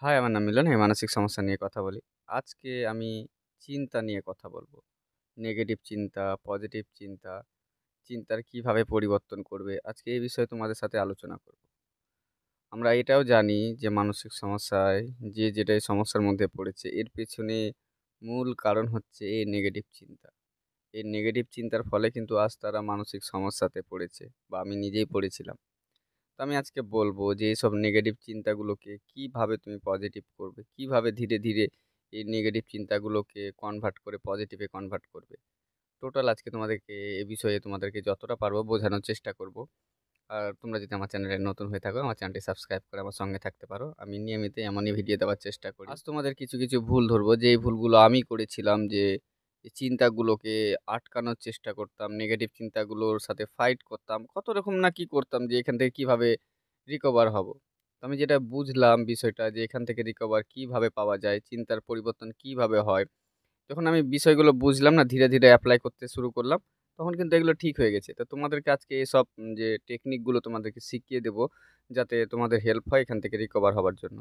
High, আমার নাম মিলন। আমি মানসিক সমস্যা নিয়ে কথা বলি। আজকে আমি চিন্তা নিয়ে কথা বলবো। নেগেটিভ চিন্তা, পজিটিভ চিন্তা, চিন্তার কিভাবে পরিবর্তন করবে? আজকে এই বিষয়ে তোমাদের সাথে আলোচনা করব। আমরা এটাও জানি যে মানসিক সমস্যায় যে যেটাই সমস্যার মধ্যে পড়েছে, এর পেছনে মূল কারণ হচ্ছে এই নেগেটিভ চিন্তা। এই নেগেটিভ চিন্তার ফলে কিন্তু আজ তারা মানসিক সমস্যাতে পড়েছে বা আমি নিজেই পড়েছিলাম। তো আমি আজকে বলব যে এইসব নেগেটিভ চিন্তাগুলোকে কিভাবে তুমি পজিটিভ করবে? কিভাবে ধীরে, ধীরে এই নেগেটিভ চিন্তাগুলোকে কনভার্ট করে পজিটিভে কনভার্ট করবে? টোটাল আজকে তোমাদেরকে এ বিষয়ে তোমাদেরকে যতটা পারবো বোঝানোর চেষ্টা করব। আর তোমরা যদি আমার চ্যানেলে নতুন হয়ে থাকো, আমার চ্যানেলটি সাবস্ক্রাইব করে আমার সঙ্গে থাকতে পারো। আমি নিয়মিত এমনই ভিডিও দেওয়ার চেষ্টা করি। আজ তোমাদের কিছু, কিছু ভুল ধরবো, যে এই ভুলগুলো আমি করেছিলাম, যে এই চিন্তাগুলোকে আটকানোর চেষ্টা করতাম, নেগেটিভ চিন্তাগুলোর সাথে ফাইট করতাম। কত রকম না কি করতাম যে এখান থেকে কিভাবে রিকভার হব। তো আমি যেটা বুঝলাম বিষয়টা, যে এখান থেকে রিকভার কিভাবে পাওয়া যায়, চিন্তার পরিবর্তন কিভাবে হয়। যখন আমি বিষয়গুলো বুঝলাম না, ধীরে, ধীরে এপ্লাই করতে শুরু করলাম, তখন কিন্তু এগুলো ঠিক হয়ে গেছে। তো তোমাদেরকে আজকে এসব যে টেকনিকগুলো তোমাদেরকে শিখিয়ে দেব, যাতে তোমাদের হেল্প হয় এখান থেকে রিকভার হবার জন্য।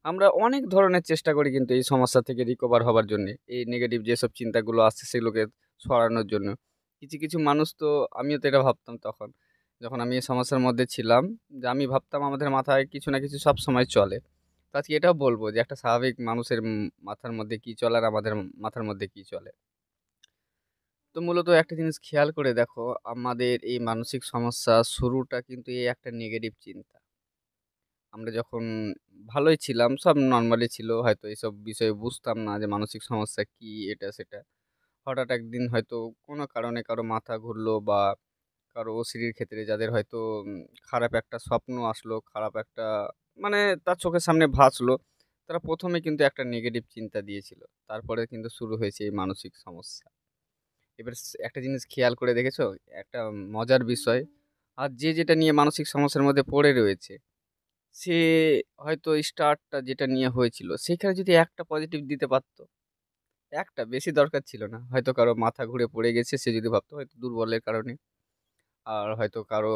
আমরা অনেক ধরনের চেষ্টা করি কিন্তু এই সমস্যা থেকে রিকভার হবার জন্যে। এই নেগেটিভ যেসব চিন্তাগুলো আসছে সেগুলোকে সরানোর জন্য। কিছু, কিছু মানুষ তো, আমিও তো এটা ভাবতাম তখন, যখন আমি এই সমস্যার মধ্যে ছিলাম, যে আমি ভাবতাম আমাদের মাথায় কিছু না কিছু সবসময় চলে। তো আজকে এটাও বলব যে একটা স্বাভাবিক মানুষের মাথার মধ্যে কি চলে আর আমাদের মাথার মধ্যে কি চলে। তো মূলত একটা জিনিস খেয়াল করে দেখো, আমাদের এই মানসিক সমস্যা শুরুটা কিন্তু এই একটা নেগেটিভ চিন্তা। আমরা যখন ভালোই ছিলাম, সব নরমালি ছিল। হয়তো এসব বিষয়ে বুঝতাম না যে মানসিক সমস্যা কি, এটা সেটা। হঠাৎ একদিন হয়তো কোনো কারণে কারো মাথা ঘুরলো, বা কারো অসিরির ক্ষেত্রে যাদের হয়তো খারাপ একটা স্বপ্ন আসলো, খারাপ একটা মানে তার চোখের সামনে ভাসলো, তারা ১ম এ কিন্তু একটা নেগেটিভ চিন্তা দিয়েছিল। তারপরে কিন্তু শুরু হয়েছে এই মানসিক সমস্যা। এবার একটা জিনিস খেয়াল করে দেখেছো? একটা মজার বিষয়, আর যে যেটা নিয়ে মানসিক সমস্যার মধ্যে পড়ে রয়েছে, সে হয়তো স্টার্টটা যেটা নিয়ে হয়েছিল, সেখানে যদি একটা পজিটিভ দিতে পারত, একটা বেশি দরকার ছিল না। হয়তো কারো মাথা ঘুরে পড়ে গেছে, সে যদি ভাবতো হয়তো দুর্বলের কারণে। আর হয়তো কারো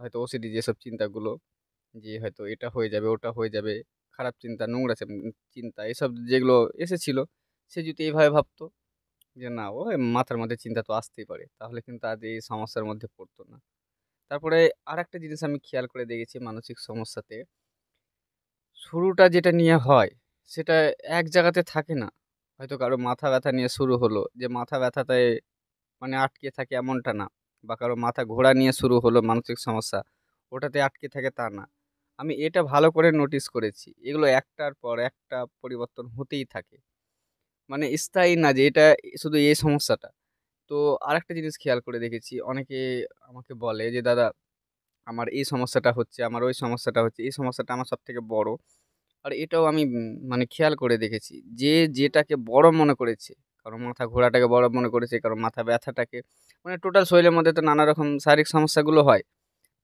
হয়তো ওসিডি যেসব চিন্তাগুলো, যে হয়তো এটা হয়ে যাবে, ওটা হয়ে যাবে, খারাপ চিন্তা, নোংরা চিন্তা এসব যেগুলো এসেছিল, সে যদি এভাবে ভাবতো যে না, ও মাথার মধ্যে চিন্তা তো আসতেই পারে, তাহলে কিন্তু আজ এই সমস্যার মধ্যে পড়তো না। তারপরে আরেকটা জিনিস আমি খেয়াল করে দেখেছি মানসিক সমস্যাতে, শুরুটা যেটা নিয়ে হয়, সেটা এক জায়গাতে থাকে না। হয়তো কারো মাথা ব্যথা নিয়ে শুরু হলো, যে মাথা ব্যথাটায় মানে আটকে থাকে এমনটা না। বা কারো মাথা ঘোরা নিয়ে শুরু হলো মানসিক সমস্যা, ওটাতে আটকে থাকে তা না। আমি এটা ভালো করে নোটিস করেছি। এগুলো একটার পর একটা পরিবর্তন হতেই থাকে। মানে স্থায়ী না যে এটা শুধু এই সমস্যাটা। তো আরেকটা জিনিস খেয়াল করে দেখেছি, অনেকে আমাকে বলে যে, "দাদা, আমার এই সমস্যাটা হচ্ছে, আমার ওই সমস্যাটা হচ্ছে। এই সমস্যাটা আমার সবথেকে বড়।" আর এটাও আমি মানে খেয়াল করে দেখেছি। যে যেটাকে বড় মনে করেছে, কারো মাথা ঘোরাটাকে বড় মনে করেছে, কারো মাথা ব্যথাটাকে, মানে টোটাল শরীরের মধ্যে তো নানা রকম শারীরিক সমস্যাগুলো হয়।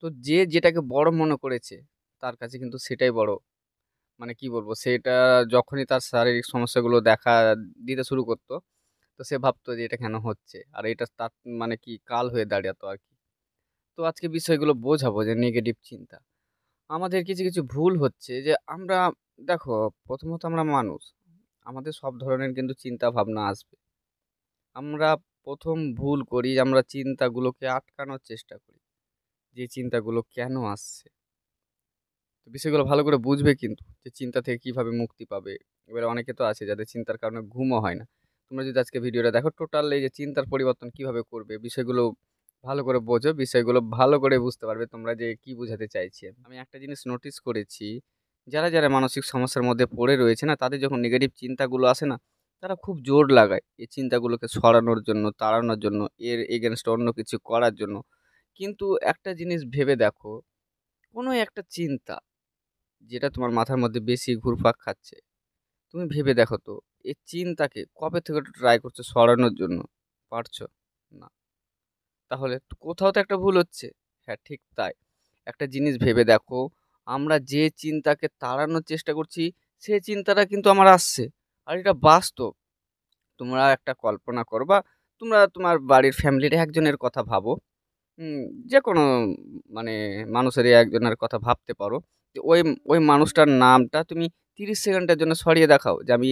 তো যে যেটাকে বড় মনে করেছে, তার কাছে কিন্তু সেটাই বড়। মানে কি বলবো? সেটা যখনই তার শারীরিক সমস্যাগুলো দেখা দিতে শুরু করত, তো সে ভাবতো যে এটা কেন হচ্ছে? আর এটা তার মানে কি কাল হয়ে দাঁড়াতো আরকি। তো আজকে বিষয়গুলো বোঝাবো যে নেগেটিভ চিন্তা। আমাদের কিছু, কিছু ভুল হচ্ছে যে আমরা, দেখো, প্রথমত আমরা মানুষ। আমাদের সব ধরনের কিন্তু চিন্তা ভাবনা আসবে। আমরা ১ম ভুল করি, আমরা চিন্তাগুলোকে আটকানোর চেষ্টা করি। যে চিন্তাগুলো কেন আসছে? তো বিষয়গুলো ভালো করে বুঝবে কিন্তু, যে চিন্তা থেকে কিভাবে মুক্তি পাবে। এবারে অনেকে তো আছে যাদের চিন্তার কারণে ঘুমও হয় না। তোমরা যদি আজকে ভিডিওটা দেখো, টোটাল এই যে চিন্তার পরিবর্তন কিভাবে করবে, বিষয়গুলো ভালো করে বোঝো, বিষয়গুলো ভালো করে বুঝতে পারবে তোমরা যে কি বুঝাতে চাইছি আমি। আমি একটা জিনিস নোটিস করেছি, যারা, যারা মানসিক সমস্যার মধ্যে পড়ে রয়েছে না, তাদের যখন নেগেটিভ চিন্তাগুলো আসে না, তারা খুব জোর লাগায় এই চিন্তাগুলোকে সরানোর জন্য, তাড়ানোর জন্য, এর এগেইনস্ট অন্য কিছু করার জন্য। কিন্তু একটা জিনিস ভেবে দেখো, কোনো একটা চিন্তা যেটা তোমার মাথার মধ্যে বেশি ঘুরপাক খাচ্ছে, তুমি ভেবে দেখো তো, এই চিন্তাকে কবে থেকে ট্রাই করছো সরানোর জন্য? পারছো? না। তাহলে তো কোথাও তো একটা ভুল হচ্ছে। হ্যাঁ, ঠিক তাই। একটা জিনিস ভেবে দেখো, আমরা যে চিন্তাকে তাড়ানোর চেষ্টা করছি, সে চিন্তাটা কিন্তু আমার আসছে। আর এটা বাস্তব। তোমরা একটা কল্পনা করো, বা তোমরা তোমার বাড়ির ফ্যামিলির একজনের কথা ভাবো। হুম, যেকোনো মানে মানুষেরই একজনের কথা ভাবতে পারো। যে ওই ওই মানুষটার নামটা তুমি 30 সেকেন্ডের জন্য সরিয়ে দেখাও যে আমি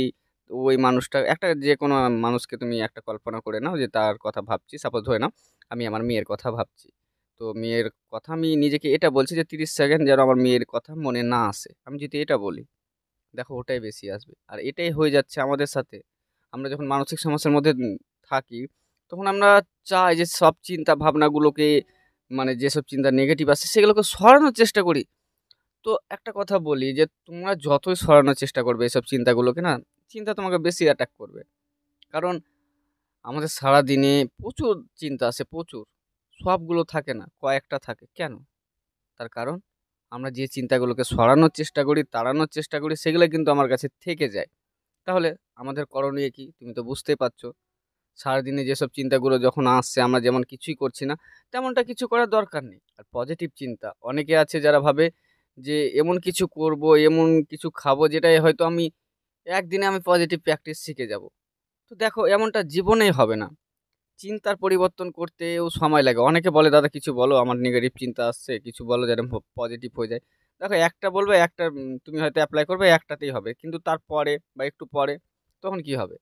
ওই মানুষটা একটা যেকোনো মানুষকে তুমি একটা কল্পনা করে নাও যে তার কথা ভাবছি। সাপোজ ধরে নাও আমি আমার মেয়ের কথা ভাবছি। তো মেয়ের কথা আমি নিজেকে এটা বলছি যে 30 সেকেন্ড যেন আমার মেয়ের কথা মনে না আসে। আমি যদি এটা বলি, দেখো ওটাই বেশি আসবে। আর এটাই হয়ে যাচ্ছে আমাদের সাথে। আমরা যখন মানসিক সমস্যার মধ্যে থাকি, তখন আমরা চাই যে সব চিন্তা ভাবনাগুলোকে মানে যেসব চিন্তা নেগেটিভ আসে সেগুলোকে সরানোর চেষ্টা করি। তো একটা কথা বলি যে তোমরা যতই সরানোর চেষ্টা করবে এসব চিন্তাগুলোকে না, চিন্তা তোমাকে বেশি অ্যাটাক করবে। কারণ আমাদের সারাদিনে প্রচুর চিন্তা আসে, প্রচুর। সবগুলো থাকে না, কয়েকটা থাকে। কেন? তার কারণ আমরা যে চিন্তাগুলোকে সরানোর চেষ্টা করি, তাড়ানোর চেষ্টা করি সেগুলো কিন্তু আমার কাছে থেকে যায়। তাহলে আমাদের করণীয় কি? তুমি তো বুঝতেই পারছো। সারাদিনে যেসব চিন্তাগুলো যখন আসছে আমরা যেমন কিছুই করছি না, তেমনটা কিছু করার দরকার নেই। আর পজিটিভ চিন্তা, অনেকে আছে যারা ভাবে যে এমন কিছু করব, এমন কিছু খাবো যেটাই হয়তো আমি একদিনে আমি পজিটিভ প্র্যাকটিস শিখে যাব। তো দেখো এমনটা জীবনেই হবে না। চিন্তার পরিবর্তন করতেও সময় লাগে। অনেকে বলে, "দাদা কিছু বলো, আমার নেগেটিভ চিন্তা আসছে, কিছু বলো যেন পজিটিভ হয়ে যায়।" দেখো একটা বলবে, একটা তুমি হয়তো এপ্লাই করবে, একটাতেই হবে। কিন্তু তারপরে বা একটু পরে তখন কি হবে?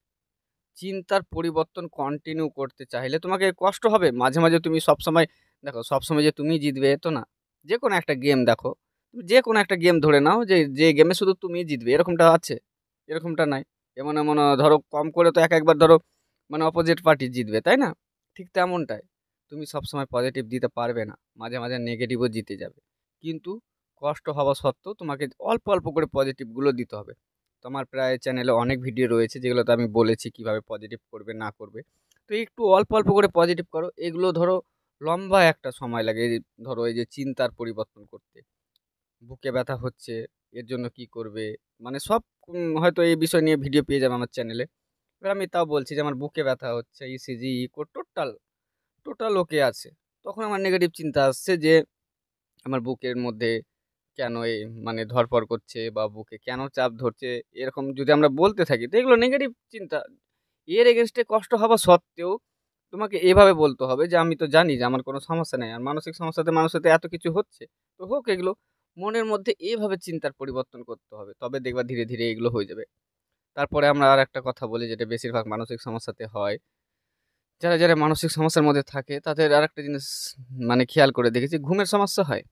চিন্তার পরিবর্তন কন্টিনিউ করতে চাইলে তোমাকে কষ্ট হবে। মাঝে, মাঝে তুমি সবসময় দেখো সবসময় যে তুমিই জিতবে এ তো না। যেকোনো একটা গেম দেখো, তুমি যেকোনো একটা গেম ধরে নাও যে গেমে শুধু তুমিই জিতবে এরকমটা আছে? এরকমটা নাই। এমন ধরো কম করে তো একবার ধরো মানে অপোজিট পার্টি জিতবে, তাই না? ঠিক তেমনটাই। তুমি সবসময় পজিটিভ দিতে পারবে না। মাঝে, মাঝে নেগেটিভও জিতে যাবে। কিন্তু কষ্ট হওয়া সত্ত্বেও তোমাকে অল্প, অল্প করে পজিটিভগুলো দিতে হবে। তো আমার প্রায় চ্যানেলে অনেক ভিডিও রয়েছে যেগুলোতে আমি বলেছি কিভাবে পজিটিভ করবে না করবে। তো একটু অল্প, অল্প করে পজিটিভ করো। এগুলো ধরো লম্বা একটা সময় লাগে। এই যে ধরো এই যে চিন্তার পরিবর্তন করতে। বুকে ব্যথা হচ্ছে, এর জন্য কি করবে? মানে সব হয়তো এই বিষয় নিয়ে ভিডিও পেয়ে যাবে আমার চ্যানেলে। এবার আমি তাও বলছি যে আমার বুকে ব্যথা হচ্ছে, ইসিজি, ইকো টোটাল ওকে আছে। তখন আমার নেগেটিভ চিন্তা আসছে যে আমার বুকের মধ্যে কেন এই মানে ধড়ফড় করছে বা বুকে কেন চাপ ধরছে, এরকম যদি আমরা বলতে থাকি তো এগুলো নেগেটিভ চিন্তা। এর এগেনস্টে কষ্ট হওয়া সত্ত্বেও তোমাকে এভাবে বলতে হবে যে আমি তো জানি যে আমার কোনো সমস্যা নাই। আর মানসিক সমস্যাতে মানুষের তো এত কিছু হচ্ছে। তো হোক এগুলো। মনের মধ্যে এভাবে চিন্তার পরিবর্তন করতে হবে। তবে দেখবা ধীরে, ধীরে এগুলো হয়ে যাবে। তারপরে আমরা আরেকটা কথা বলি যেটা বেশিরভাগ মানসিক সমস্যাতে হয়। যারা মানসিক সমস্যার মধ্যে থাকে তাদের আরেকটা জিনিস মানে খেয়াল করে দেখেছি, ঘুমের সমস্যা হয়।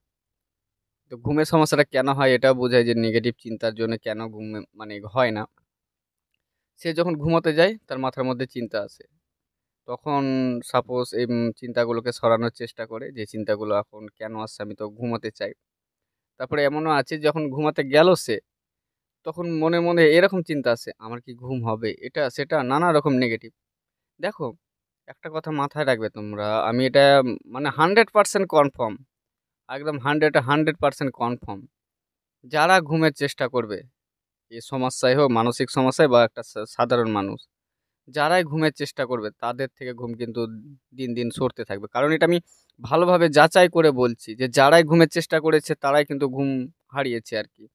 তো ঘুমের সমস্যাটা কেন হয় এটাও বোঝায় যে নেগেটিভ চিন্তার জন্য কেন ঘুমে মানে হয় না। সে যখন ঘুমোতে যায় তার মাথার মধ্যে চিন্তা আসে। তখন সাপোজ এই চিন্তাগুলোকে সরানোর চেষ্টা করে যে চিন্তাগুলো এখন কেন আসছে আমি তো ঘুমোতে চাই। তারপরে এমনও আছে যখন ঘুমাতে গেল সে, তখন মনে, মনে এরকম চিন্তা আসে, আমার কি ঘুম হবে? এটা সেটা নানা রকম নেগেটিভ। দেখো, একটা কথা মাথায় রাখবে তোমরা, আমি এটা মানে 100% কনফার্ম, একদম 100 এ 100% কনফার্ম। যারা ঘুমের চেষ্টা করবে, এ সমস্যায় হোক, মানসিক সমস্যায় বা একটা সাধারণ মানুষ, যারাই ঘুমের চেষ্টা করবে তাদের থেকে ঘুম কিন্তু দিন, দিন সরতে থাকবে। কারণ এটা আমি ভালোভাবে যাচাই করে বলছি যে যারাই ঘুমের চেষ্টা করেছে তারাই কিন্তু ঘুম হারিয়েছে আরকি।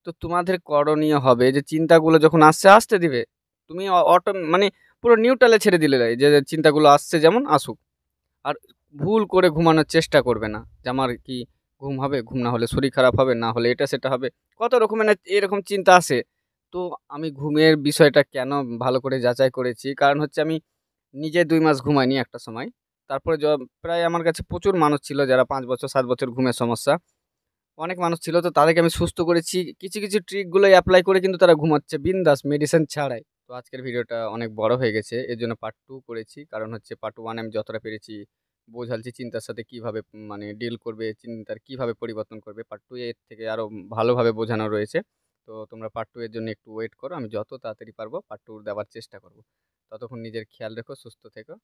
তো তোমাদের করণীয় হবে যে চিন্তাগুলো যখন আসছে আসতে দিবে। তুমি মানে পুরো নিউট্রালে ছেড়ে দিলে যে চিন্তাগুলো আসছে যেমন আসুক। আর ভুল করে ঘুমানোর চেষ্টা করবে না। যে আমার কি ঘুম হবে? ঘুম না হলে শরীর খারাপ হবে, না হলে এটা সেটা হবে। কত রকমের না এরকম চিন্তা আসে। তো আমি ঘুমের বিষয়টা কেন ভালো করে যাচাই করেছি, কারণ হচ্ছে আমি নিজে ২ মাস ঘুমাইনি একটা সময়। তারপরে প্রায় আমার কাছে প্রচুর মানুষ ছিল যারা ৫ বছর ৭ বছর ঘুমের সমস্যা। অনেক মানুষ ছিল তো তাদেরকে আমি সুস্থ করেছি। কিছু, কিছু ট্রিক গুলো এপ্লাই করে কিন্তু তারা ঘুমাচ্ছে বিন্দাস মেডিসিন ছাড়াই। তো আজকের ভিডিওটা অনেক বড় হয়ে গেছে। এজন্য পার্ট 2 করেছি। কারণ হচ্ছে পার্ট 1 আমি যতটা পেরেছি বোঝালছি চিন্তার সাথে কিভাবে মানে ডিল করবে, চিন্তার কিভাবে পরিবর্তন করবে। পার্ট 2 এর থেকে আরো ভালোভাবে বোঝানো রয়েছে। তো তোমরা পার্ট 2 এর জন্য একটু ওয়েট করো। আমি যত তাড়াতাড়ি পারবো পার্ট 2 দেওয়ার চেষ্টা করব। ততক্ষণ নিজের খেয়াল রেখো, সুস্থ থেকো।